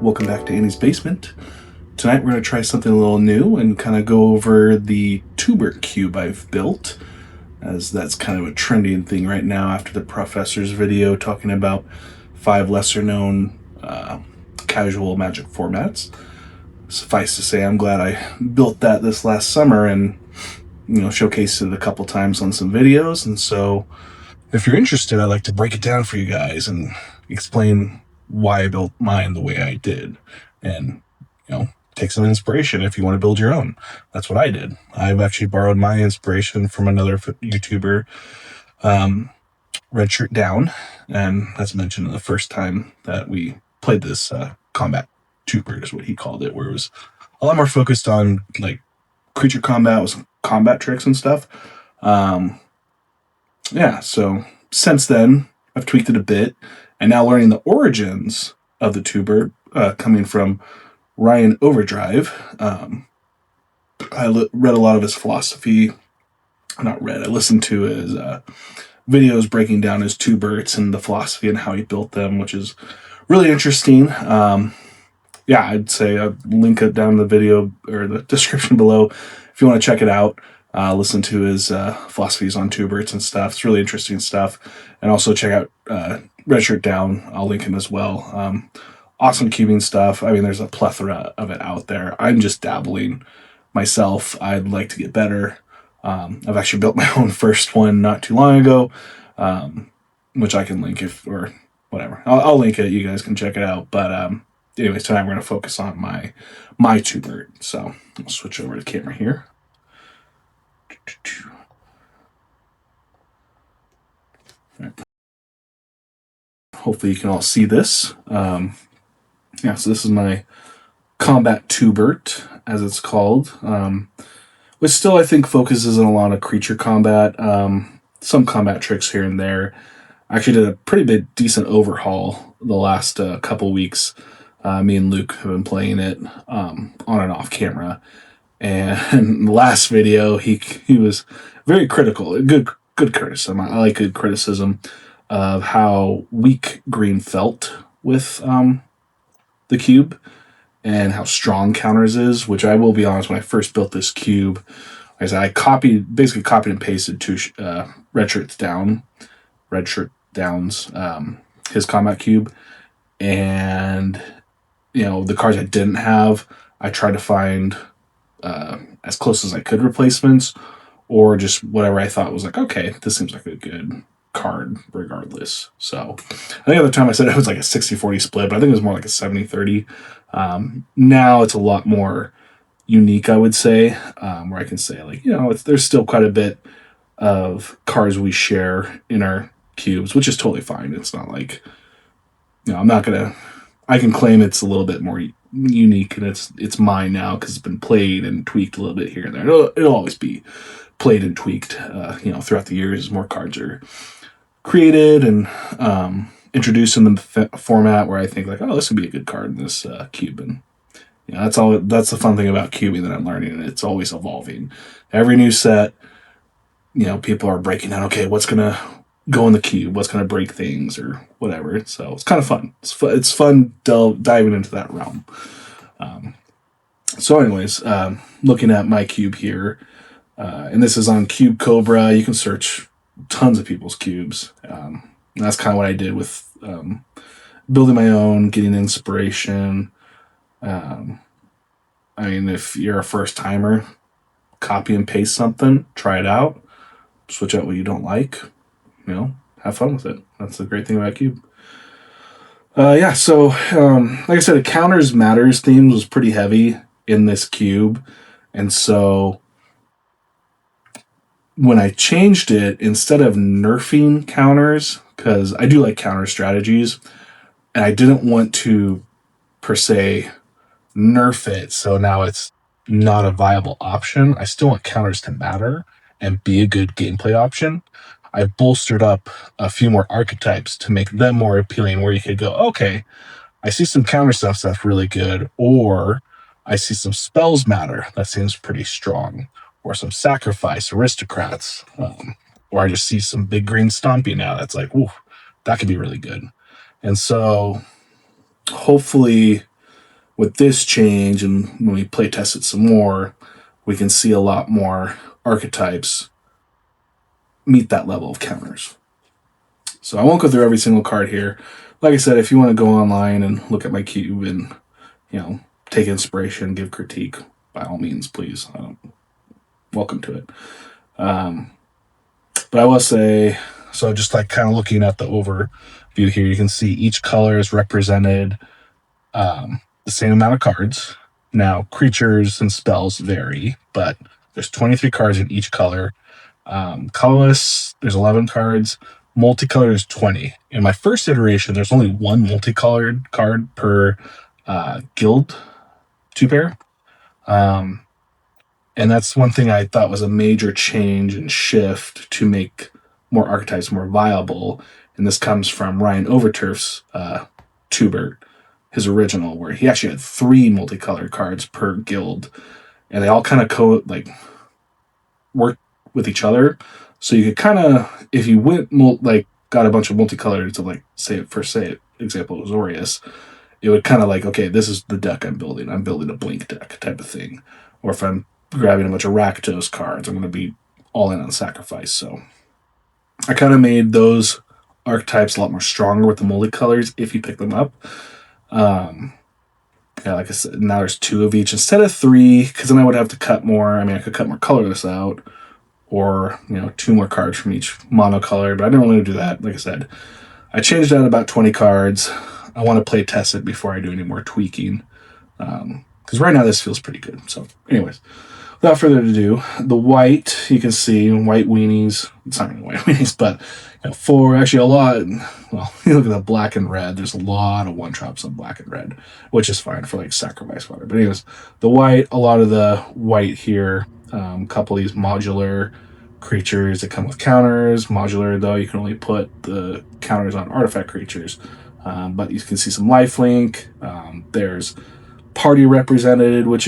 Welcome back to Annie's Basement. Tonight we're going to try something a little new and kind of go over the Twobert cube I've built, as that's kind of a trending thing right now after the professor's video talking about 5 lesser known casual Magic formats. Suffice to say, I'm glad I built that this last summer and showcased it a couple times on some videos. And so if you're interested, I'd like to break it down for you guys and explain why I built mine the way I did, and take some inspiration if you want to build your own. That's what I did. I've actually borrowed my inspiration from another YouTuber, Redshirt Down, and as mentioned the first time that we played this combat Twobert is what he called it, where it was a lot more focused on like creature combat with combat tricks and stuff. So since then I've tweaked it a bit, and now learning the origins of the Twobert, coming from Ryan Overdrive. I read a lot of his philosophy. I listened to his videos breaking down his Twoberts and the philosophy and how he built them, which is really interesting. I'd say I'll link it down in the video or the description below if you want to check it out. Listen to his philosophies on Twoberts and stuff. It's really interesting stuff. And also check out Redshirt Down. I'll link him as well. Awesome cubing stuff. I mean, there's a plethora of it out there. I'm just dabbling myself. I'd like to get better. I've actually built my own first one not too long ago, which I can link or whatever. I'll link it. You guys can check it out. But anyways, tonight we're going to focus on my Twobert. So I'll switch over to camera here. Hopefully you can all see this. So this is my combat Twobert, as it's called, which still I think focuses on a lot of creature combat, some combat tricks here and there. I actually did a pretty big, decent overhaul the last couple weeks. Me and Luke have been playing it on and off camera, and the last video he was very critical. Good criticism. I like good criticism of how weak green felt with the cube and how strong counters is, which I will be honest, when I first built this cube, like I said, I basically copied and pasted to Redshirt Down's his combat cube, and the cards I didn't have, I tried to find as close as I could replacements, or just whatever I thought was like, okay, this seems like a good card regardless. So I think at the time I said it was like a 60-40 split, but I think it was more like a 70-30. Now it's a lot more unique, I would say, where I can say like, there's still quite a bit of cards we share in our cubes, which is totally fine. It's not like, I can claim it's a little bit more unique and it's mine now because it's been played and tweaked a little bit here and there. It'll always be played and tweaked, throughout the years as more cards are created and introduced in the format where I think like, oh, this would be a good card in this cube. And that's the fun thing about cubing that I'm learning, and it's always evolving. Every new set, people are breaking down, okay, what's gonna go in the cube, what's gonna break things or whatever. So it's kind of fun. It's fun diving into that realm. So anyways, looking at my cube here, and this is on Cube Cobra. You can search tons of people's cubes. That's kind of what I did with building my own, getting inspiration. If you're a first timer, copy and paste something, try it out, switch out what you don't like, have fun with it. That's the great thing about cube. Like I said, the counters matters themes was pretty heavy in this cube, and so when I changed it, instead of nerfing counters, because I do like counter strategies, and I didn't want to, per se, nerf it, so now it's not a viable option. I still want counters to matter and be a good gameplay option. I bolstered up a few more archetypes to make them more appealing, where you could go, okay, I see some counter stuff that's really good, or I see some spells matter that seems pretty strong, or some sacrifice aristocrats, or I just see some big green stomping now that's like, ooh, that could be really good. And so hopefully with this change, and when we play test it some more, we can see a lot more archetypes meet that level of counters. So I won't go through every single card here. Like I said, if you want to go online and look at my cube and, take inspiration, give critique, by all means, please. Welcome to it. But I will say, so just like kind of looking at the overview here, you can see each color is represented the same amount of cards. Now, creatures and spells vary, but there's 23 cards in each color. Colorless, there's 11 cards. Multicolored is 20. In my first iteration, there's only one multicolored card per guild 2-pair. And that's one thing I thought was a major change and shift to make more archetypes more viable. And this comes from Ryan Overturf's Twobert, his original, where he actually had 3 multicolored cards per guild. And they all kind of work with each other. So you could kind of, if you went, got a bunch of multicolored, so example, it was Aureus, it would kind of okay, this is the deck I'm building. I'm building a blink deck type of thing. Or if I'm grabbing a bunch of Rakdos cards, I'm going to be all in on sacrifice. So I kind of made those archetypes a lot more stronger with the multicolors if you pick them up. Like I said, now there's 2 of each instead of 3, because then I would have to cut more. I could cut more colorless out, or 2 more cards from each monocolor, but I didn't really do that. Like I said, I changed out about 20 cards. I want to play test it before I do any more tweaking, because right now this feels pretty good. So anyways, without further ado, the white, you can see white weenies. It's not really white weenies, but a lot. Well, you look at the black and red, there's a lot of 1-drops on black and red, which is fine for sacrifice water. But anyways, the white, a lot of the white here, a couple of these modular creatures that come with counters. Modular, though, you can only put the counters on artifact creatures. But you can see some lifelink. There's party represented, which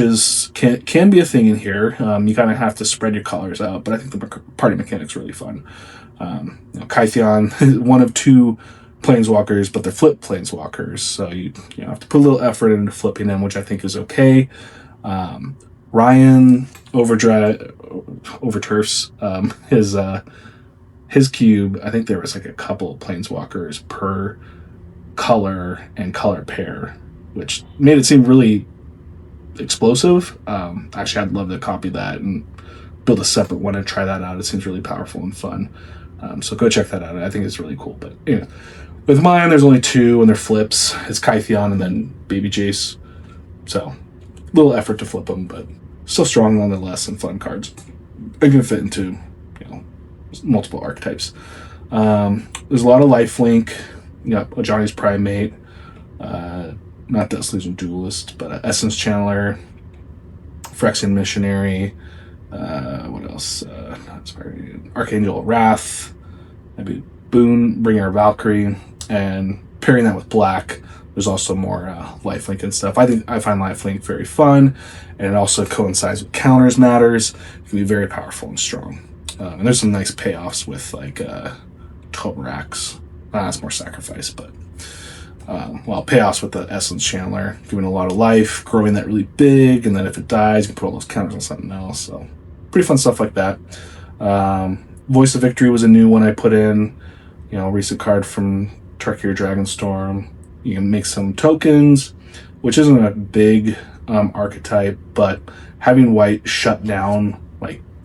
can be a thing in here. You kind of have to spread your colors out, but I think the party mechanic's really fun. Kytheon is one of 2 planeswalkers, but they're flip planeswalkers, so you have to put a little effort into flipping them, which I think is okay. Ryan Overturf's his cube, I think there was a couple of planeswalkers per color and color pair, which made it seem really explosive. Actually, I'd love to copy that and build a separate one and try that out. It seems really powerful and fun. So go check that out. I think it's really cool. But anyway, with mine, there's only 2 and they're flips. It's Kytheon and then Baby Jace. So a little effort to flip them, but still strong nonetheless and fun cards. They can fit into multiple archetypes. There's a lot of lifelink. Johnny's Primate, not Death Legion Duelist, but Essence Channeler, Phyrexian Missionary, what else? Archangel Wrath, maybe Boon, Bringer Valkyrie, and pairing that with black, there's also more lifelink and stuff. I find lifelink very fun, and it also coincides with counters matters. It can be very powerful and strong. And there's some nice payoffs with Twobert. That's more sacrifice, but payoffs with the Essence Channeler, giving a lot of life, growing that really big, and then if it dies, you can put all those counters on something else. So pretty fun stuff like that. Voice of Victory was a new one I put in. Recent card from Tarkir Dragonstorm. You can make some tokens, which isn't a big archetype, but having white shut down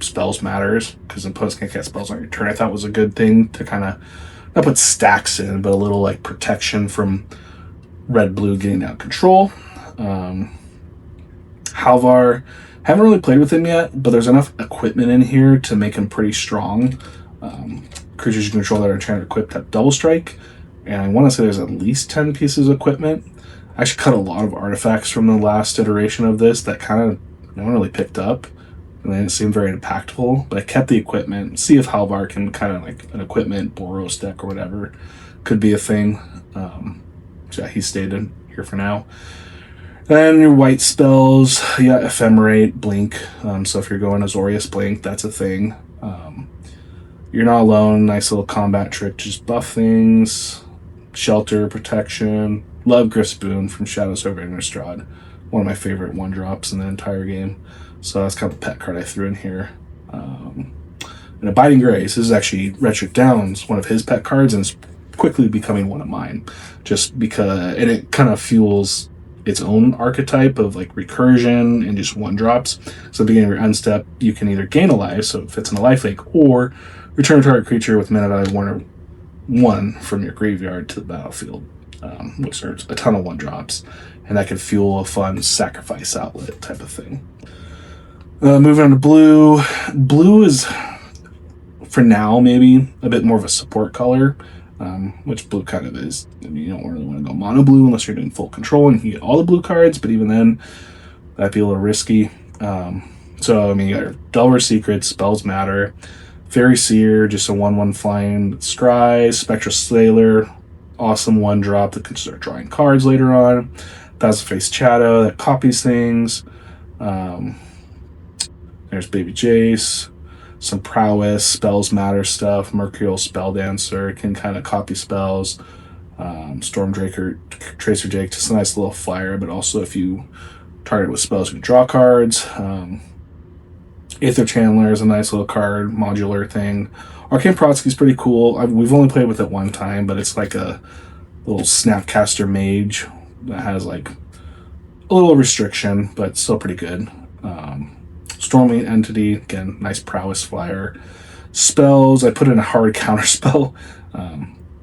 spells matters, because opponents can't cast spells on your turn. I thought was a good thing to kind of not put stacks in, but a little protection from red-blue getting out of control. Halvar, haven't really played with him yet, but there's enough equipment in here to make him pretty strong. Creatures you control that are trying to equip have double strike, and I want to say there's at least 10 pieces of equipment. I actually cut a lot of artifacts from the last iteration of this that kind of no one really picked up, and they didn't seem very impactful, but I kept the equipment. See if Halvar can kind of an equipment Boros deck or whatever could be a thing. So yeah, he stayed in here for now. Then your white spells, yeah, Ephemerate, Blink. So if you're going Azorius Blink, that's a thing. You're Not Alone, nice little combat trick, just buff things. Shelter, Protection. Love Griff's Boon from Shadows over Innistrad. one of my favorite one drops in the entire game. So that's kind of a pet card I threw in here. And Abiding Grace, this is actually Retro Down's one of his pet cards, and it's quickly becoming one of mine. Just because, and it kind of fuels its own archetype of like recursion and just one drops. So at the beginning of your end step, you can either gain a life, so it fits in a lifelink, or return a target creature with mana value 1 from your graveyard to the battlefield, which are a ton of one drops, and that can fuel a fun sacrifice outlet type of thing. Moving on to blue. Blue is, for now, maybe a bit more of a support color, which blue kind of is. I mean, you don't really want to go mono blue unless you're doing full control and you can get all the blue cards, but even then, that'd be a little risky. So, I mean, you got your Delver Secret, Spells Matter, Fairy Seer, just a 1/1 flying Scry, Spectral Sailor, awesome one drop that can start drawing cards later on. Thousand Face Shadow that copies things. There's Baby Jace, some Prowess, Spells Matter stuff. Mercurial Spell Dancer can kind of copy spells. Stormdraker, Tracer Jake, just a nice little flyer, but also if you target with spells, you can draw cards. Aether Chandler is a nice little card, modular thing. Arcane Protsky is pretty cool. We've only played with it one time, but it's like a little Snapcaster Mage that has like a little restriction, but still pretty good. Storming Entity, again, nice prowess flyer. Spells, I put in a hard counter spell.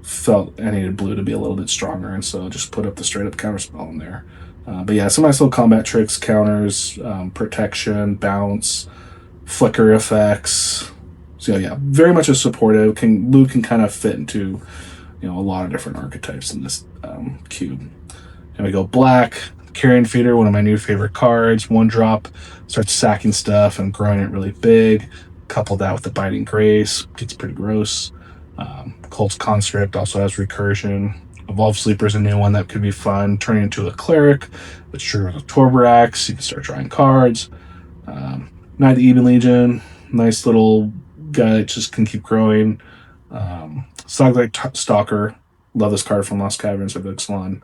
Felt I needed blue to be a little bit stronger, and so just put up the straight up counter spell in there. But yeah, some nice little combat tricks, counters, protection, bounce, flicker effects. So yeah, very much a supportive. Blue can kind of fit into a lot of different archetypes in this cube. And we go black. Carrion Feeder, one of my new favorite cards. One drop, starts sacking stuff and growing it really big. Couple that with Abiding Grace, gets pretty gross. Cult's Conscript also has recursion. Evolved Sleeper is a new one that could be fun. Turning into a cleric, which triggers a Twobert. You can start drawing cards. Knight of the Even Legion, nice little guy that just can keep growing. Stoglite Stalker, love this card from Lost Caverns of Ixalan.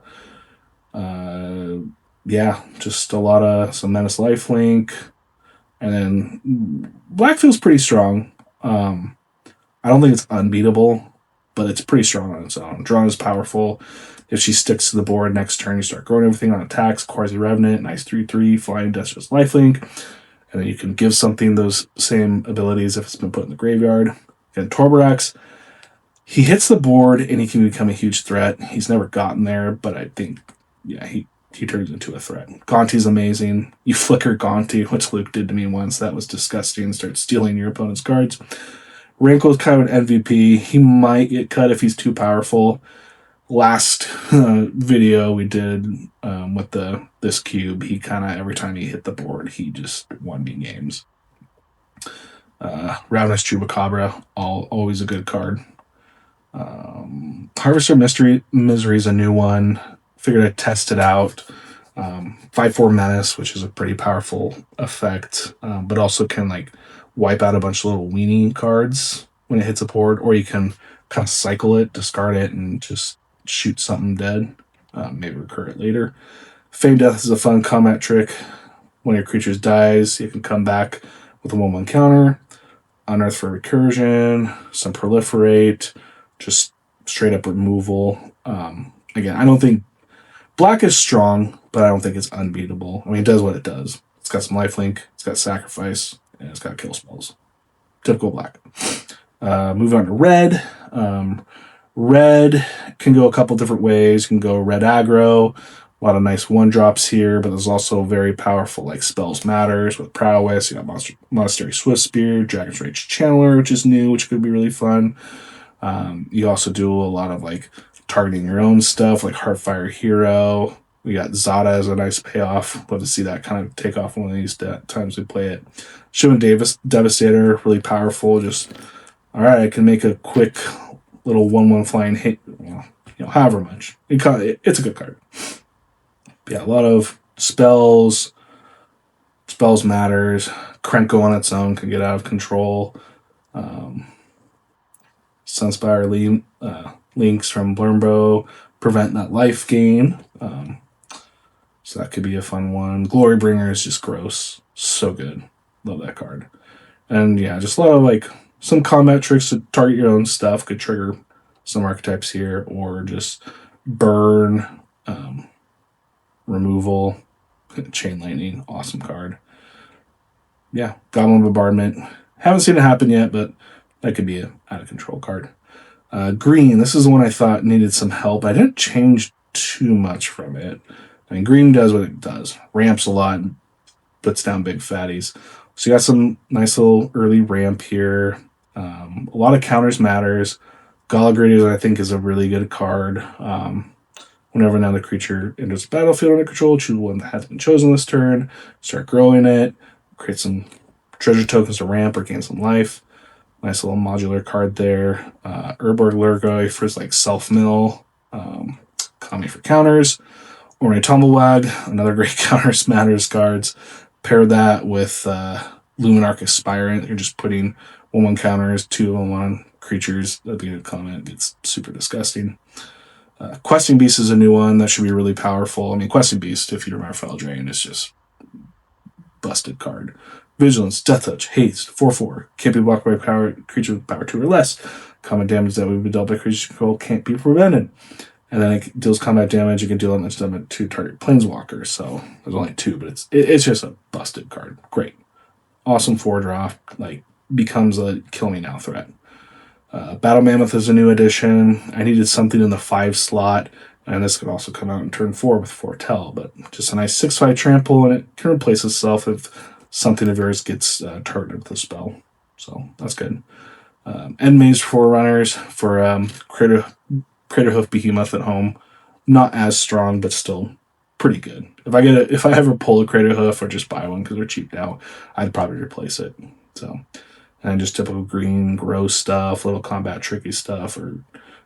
Yeah, just some Menace Lifelink. And then black feels pretty strong. I don't think it's unbeatable, but it's pretty strong on its own. Drawn is powerful. If she sticks to the board next turn, you start growing everything on attacks. Quasi Revenant, nice 3/3, flying Destrous Lifelink. And then you can give something those same abilities if it's been put in the graveyard. And Torborax, he hits the board and he can become a huge threat. He's never gotten there, but I think, yeah, he turns into a threat. Gonti's amazing. You flicker Gonti, which Luke did to me once. That was disgusting. Start stealing your opponent's cards. Rankle's kind of an MVP. He might get cut if he's too powerful. Last video we did with this cube, he kind of, every time he hit the board, he just won me games. Ravenous Chupacabra, always a good card. Harvester Misery is a new one. Figured I'd test it out. 5/4 Menace, which is a pretty powerful effect, but also can like wipe out a bunch of little weenie cards when it hits a board, or you can kind of cycle it, discard it, and just shoot something dead. Maybe recur it later. Fame Death is a fun combat trick. When your creature dies, you can come back with a 1/1 counter. Unearth for recursion, some proliferate, just straight up removal. Again, I don't think black is strong, but I don't think it's unbeatable. I mean, it does what it does. It's got some lifelink, it's got sacrifice, and it's got kill spells. Typical black. Move on to red. Red can go a couple different ways. You can go red aggro, a lot of nice one drops here, but there's also very powerful like Spells Matters with Prowess. You got Monastery Swiftspear, Dragon's Rage Channeler, which is new, which could be really fun. You also do a lot of like targeting your own stuff, like Heartfire Hero. We got Zada as a nice payoff. Love to see that kind of take off one of these times we play it. Shivan Devastator, really powerful. Just, all right, I can make a quick little 1/1 flying hit, however much. It's a good card. But yeah, a lot of spells Matters. Krenko on its own can get out of control. Sunspire Links from Blurmbo prevent that life gain. So that could be a fun one. Glorybringer is just gross. So good. Love that card. And yeah, just a lot of like some combat tricks to target your own stuff could trigger some archetypes here, or just burn, removal, chain lightning, awesome card. Yeah, Goblin Bombardment. Haven't seen it happen yet, but that could be an out of control card. Green, this is the one I thought needed some help. I didn't change too much from it. I mean, green does what it does. Ramps a lot and puts down big fatties. So you got some nice little early ramp here. A lot of counters matters. Gallagher, I think, is a really good card. Whenever another creature enters the battlefield under control, choose one that has been chosen this turn. Start growing it. Create some treasure tokens to ramp or gain some life. Nice little modular card there. Urborg Lurgoy for his like self-mill. Kami for counters. Orne Tumblewag, another great counters matters cards. Pair that with Luminarch Aspirant. You're just putting 1/1 counters, 2/1 creatures. That'd be a good comment. It gets super disgusting. Questing Beast is a new one that should be really powerful. I mean, Questing Beast, if you remember Feral Drain, is just busted card. Vigilance, Death Touch, Haste, 4/4. Can't be blocked by power creature with power 2 or less. Combat damage that would be dealt by creature control can't be prevented. And then it deals combat damage. You can deal that much damage to target Planeswalkers. So there's only 2, but it's just a busted card. Great. Awesome 4-drop. Like, becomes a kill me now threat. Battle Mammoth is a new addition. I needed something in the 5 slot, and this could also come out in turn 4 with Foretell, but just a nice 6/5 trample, and it can replace itself if something of yours gets targeted with a spell. So that's good. Endmaze Forerunners for Craterhoof Behemoth at home. Not as strong, but still pretty good. If I ever pull a Craterhoof or just buy one because they're cheap now, I'd probably replace it. So. And just typical green, gross stuff, little combat tricky stuff, or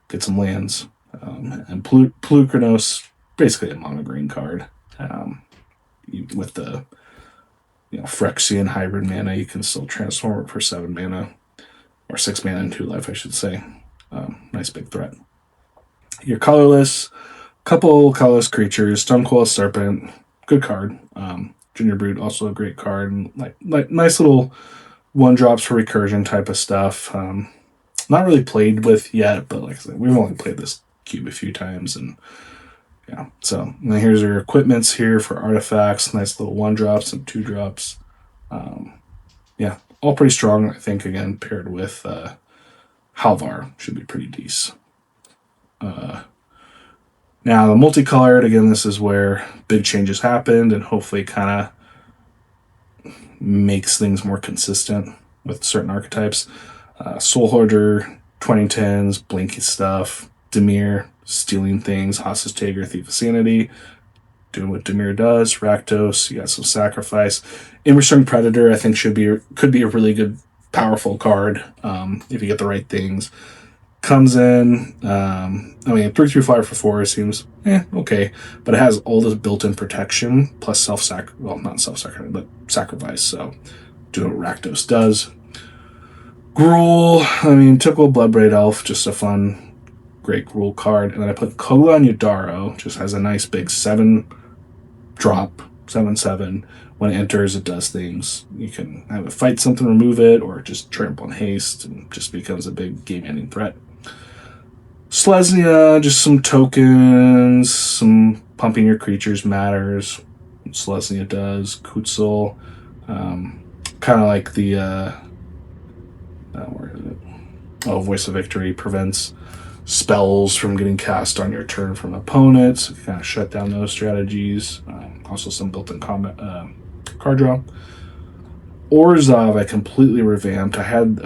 get some lands. And Plukranos, basically a mono green card. With the Phyrexian hybrid mana, you can still transform it for 7 mana, or 6 mana and 2 life, I should say. Nice big threat. Your colorless, couple colorless creatures. Stonecoil Serpent, good card. Junior Brute, also a great card. And like nice little 1-drops for recursion type of stuff. Not really played with yet, but like I said, we've only played this cube a few times, and yeah. So and then here's your equipments here for artifacts. Nice little 1-drops and 2-drops. Yeah, all pretty strong. I think again paired with Halvar should be pretty decent. Now the multicolored, again, this is where big changes happened, and hopefully kind of makes things more consistent with certain archetypes. Soul Hoarder, 2010s, Blinky stuff, Dimir, stealing things, Hostage Taker, Thief of Sanity, doing what Dimir does, Rakdos, you got some sacrifice. Immersing Predator, I think could be a really good, powerful card if you get the right things. Comes in, 3/3 flyer for 4 seems okay, but it has all this built-in protection plus not self-sacrifice, but sacrifice. So doing what Rakdos does. Gruul, typical Bloodbraid Elf, just a fun, great Gruul card. And then I put Kolan Yudaro, just has a nice big 7-drop, 7/7. When it enters, it does things. You can have it fight something, remove it, or just trample and haste, and just becomes a big game-ending threat. Selesnya, just some tokens, some pumping your creatures matters. Selesnya does. Kutzil, kind of like the where is it? Oh, Voice of Victory prevents spells from getting cast on your turn from opponents. So kind of shut down those strategies. Also some built-in combat card draw. Orzhov, I completely revamped. I had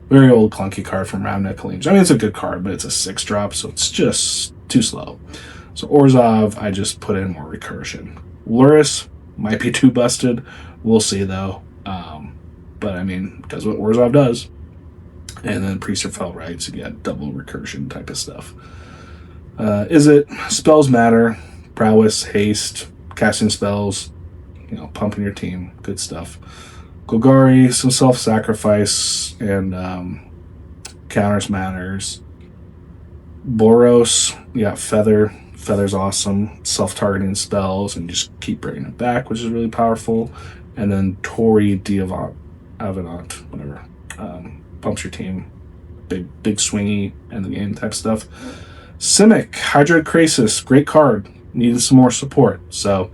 very old clunky card from Ravnica Colleagues. It's a good card, but it's a 6-drop, so it's just too slow. So Orzhov, I just put in more recursion. Lurrus might be too busted. We'll see, though. But, does what Orzhov does. And then Priest of Fell Rights, you get double recursion type of stuff. Spells matter. Prowess, haste, casting spells, pumping your team. Good stuff. Golgari, some self-sacrifice, and counters matters. Boros, you got Feather Feather's awesome. Self-targeting spells, and just keep bringing it back, which is really powerful. And then Tori Avenant, whatever. Bumps your team. Big swingy end the game type stuff. Simic, Hydroid Krasis, great card. Needed some more support. So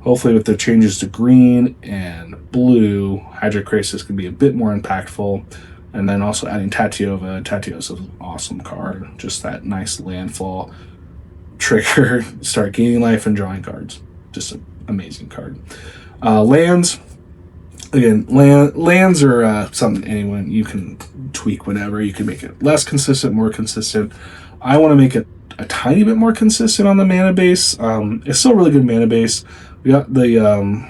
hopefully with the changes to green and blue, Hydroid Krasis can be a bit more impactful. And then also adding Tatiova. Tatiova's an awesome card. Just that nice landfall trigger, start gaining life and drawing cards. Just an amazing card. Lands. Again, lands are something anyone, you can tweak whenever. You can make it less consistent, more consistent. I want to make it a tiny bit more consistent on the mana base. It's still a really good mana base. We got the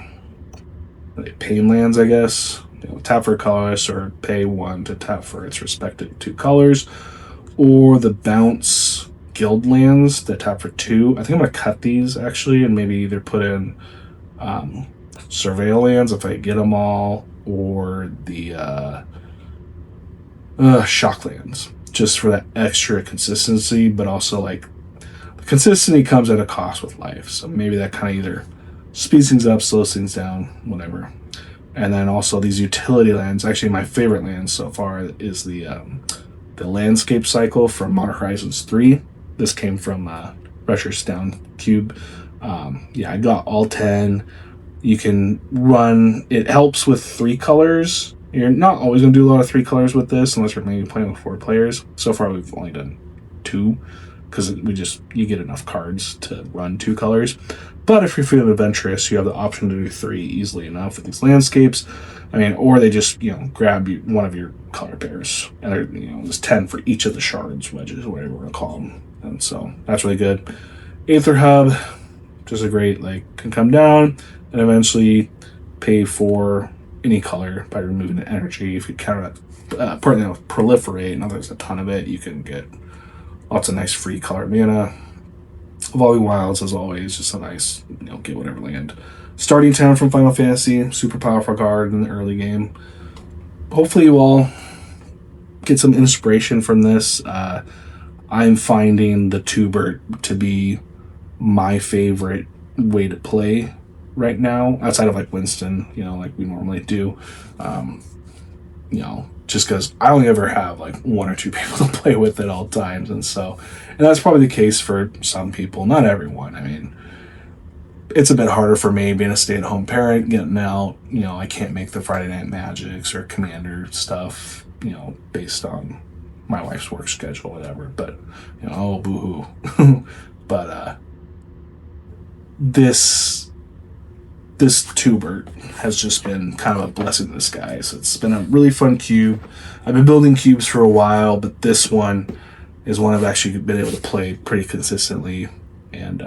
pain lands, I guess. Tap for a colorless or pay 1 to tap for its respective 2 colors. Or the bounce guild lands that tap for 2. I think I'm going to cut these, actually, and maybe either put in Surveil lands if I get them all, or the shock lands, just for that extra consistency, but also, like, the consistency comes at a cost with life, so maybe that kind of either speeds things up, slows things down, whatever. And then also these utility lands. Actually, my favorite land so far is the landscape cycle from Modern Horizons 3. This came from Resher's Down Cube. Yeah, I got all 10. You can run, it helps with 3 colors. You're not always going to do a lot of 3 colors with this unless you're maybe playing with 4 players. So far we've only done 2 because you get enough cards to run 2 colors. But if you're feeling adventurous, you have the option to do 3 easily enough with these landscapes. I mean, or they just, grab one of your color pairs. And there's 10 for each of the shards, wedges, whatever we're going to call them. And so that's really good. Aether Hub, just a great, can come down and eventually pay for any color by removing the energy. If you count it, partly with Proliferate, and there's a ton of it, you can get lots of nice free color mana. Evolving Wilds, as always, just a nice, get whatever land. Starting Town from Final Fantasy, super powerful card in the early game. Hopefully you all get some inspiration from this. I'm finding the Twobert to be my favorite way to play right now, outside of Winston, like we normally do. Just because I only ever have 1 or 2 people to play with at all times, and that's probably the case for some people, not everyone. I mean, it's a bit harder for me being a stay-at-home parent, getting out. I can't make the Friday Night Magics or Commander stuff, based on my wife's work schedule, whatever. But oh, boo-hoo. But this Twobert has just been kind of a blessing in disguise. It's been a really fun cube. I've been building cubes for a while, but this one is one I've actually been able to play pretty consistently. And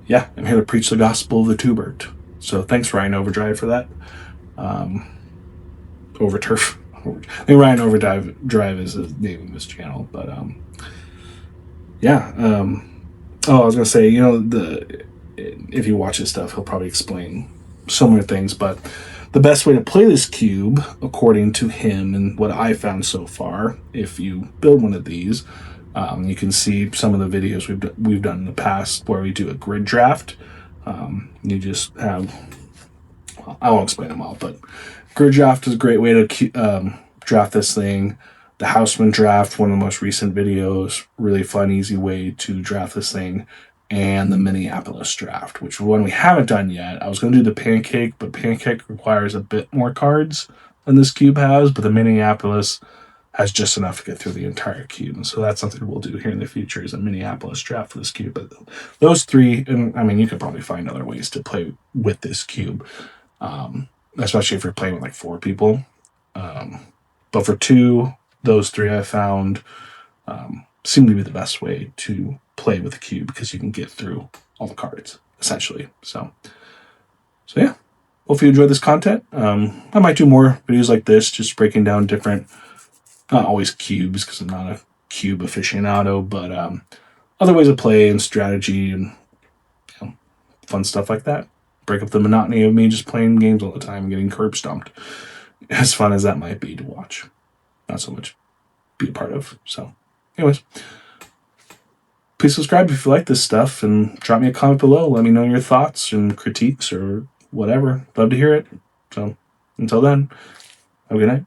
yeah, I'm here to preach the gospel of the Twobert. So thanks, Ryan Overdrive, for that. Overturf. I think Ryan Overdrive is the name of this channel. But yeah. I was going to say, if you watch his stuff, he'll probably explain similar things, but the best way to play this cube, according to him and what I found so far, if you build one of these, you can see some of the videos we've done in the past where we do a grid draft. You just have, I won't explain them all, but grid draft is a great way to draft this thing. The Houseman draft, one of the most recent videos, really fun, easy way to draft this thing. And the Minneapolis draft, which one we haven't done yet. I was going to do the Pancake, but Pancake requires a bit more cards than this cube has, but the Minneapolis has just enough to get through the entire cube. And so that's something we'll do here in the future, is a Minneapolis draft for this cube. But those 3, and I mean, you could probably find other ways to play with this cube, especially if you're playing with 4 people. But for 2, those 3 I found seem to be the best way to play with the cube, because you can get through all the cards, essentially. So yeah, hopefully you enjoyed this content. I might do more videos like this, just breaking down different, not always cubes, because I'm not a cube aficionado, but other ways of play and strategy and fun stuff like that. Break up the monotony of me just playing games all the time and getting curb stomped. As fun as that might be to watch, not so much be a part of. So anyways, please subscribe if you like this stuff, and drop me a comment below. Let me know your thoughts and critiques or whatever. Love to hear it. So until then, have a good night.